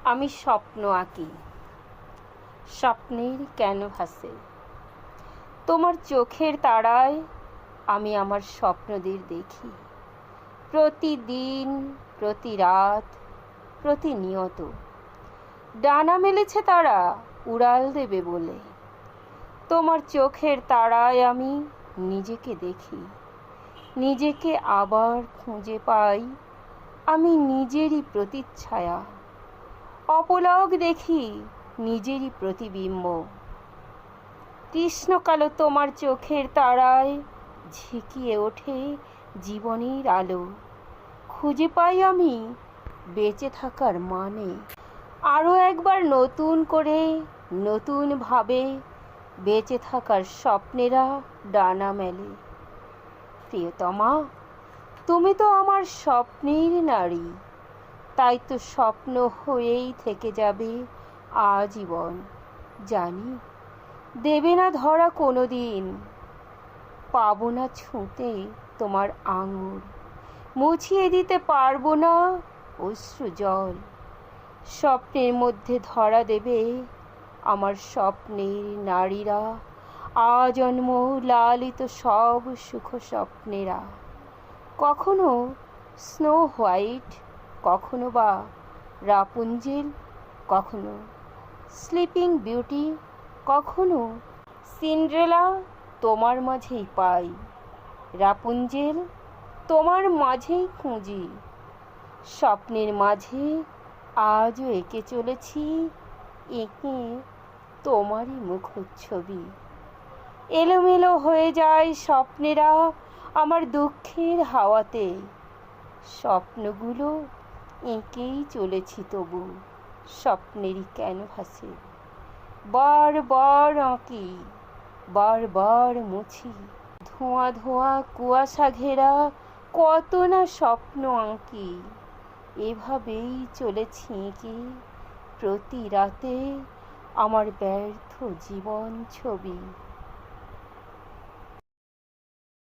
আমি স্বপ্ন আঁকি স্বপ্নের ক্যানভাসে। তোমার চোখের তারায় আমি আমার স্বপ্নদের দেখি, প্রতিদিন, প্রতি রাত, প্রতিনিয়ত। ডানা মেলেছে তারা উড়াল দেবে বলে। তোমার চোখের তারায় আমি নিজেকে দেখি, নিজেকে আবার খুঁজে পাই। আমি নিজেরই প্রতিচ্ছায়া, অপলক দেখি নিজেরই প্রতিবিম্ব। কৃষ্ণকালো তোমার চোখের তারায় ঝিকিয়ে ওঠে জীবনের আলো। খুঁজে পাই আমি বেঁচে থাকার মানে। আরও একবার নতুন করে, নতুনভাবে বেঁচে থাকার স্বপ্নেরা ডানা মেলে। প্রিয়তমা, তুমি তো আমার স্বপ্নের নারী, তাই তো স্বপ্ন হয়েই থেকে যাবে আজীবন। জানি দেবে না ধরা কোনো দিন, পাবো না ছুঁতে তোমার আঙুল, মুছিয়ে দিতে পারবো না অশ্রু জল। স্বপ্নের মধ্যে ধরা দেবে আমার স্বপ্নের নারীরা, আজন্ম লালিত সব সুখ স্বপ্নেরা। কখনো স্নো হোয়াইট, কখনো বা রাপুঞ্জেল, কখনো স্লিপিং বিউটি, কখনো সিন্ড্রেলা তোমার মাঝেই পাই। রাপুঞ্জেল তোমার মাঝেই খুঁজি। স্বপ্নের মাঝে আজও এঁকে চলেছি, এঁকে তোমারই মুখচ্ছবি। এলোমেলো হয়ে যায় স্বপ্নেরা আমার দুঃখের হাওয়াতে। স্বপ্নগুলো এঁকেই চলেছি তবু স্বপ্নেরই ক্যানভাসে। বারবার আঁকি, বারবার মুছি, ধোঁয়া ধোঁয়া কুয়াশা ঘেরা কত না স্বপ্ন আঁকি। এভাবেই চলেছি এঁকে প্রতি রাতে আমার ব্যর্থ জীবন ছবি।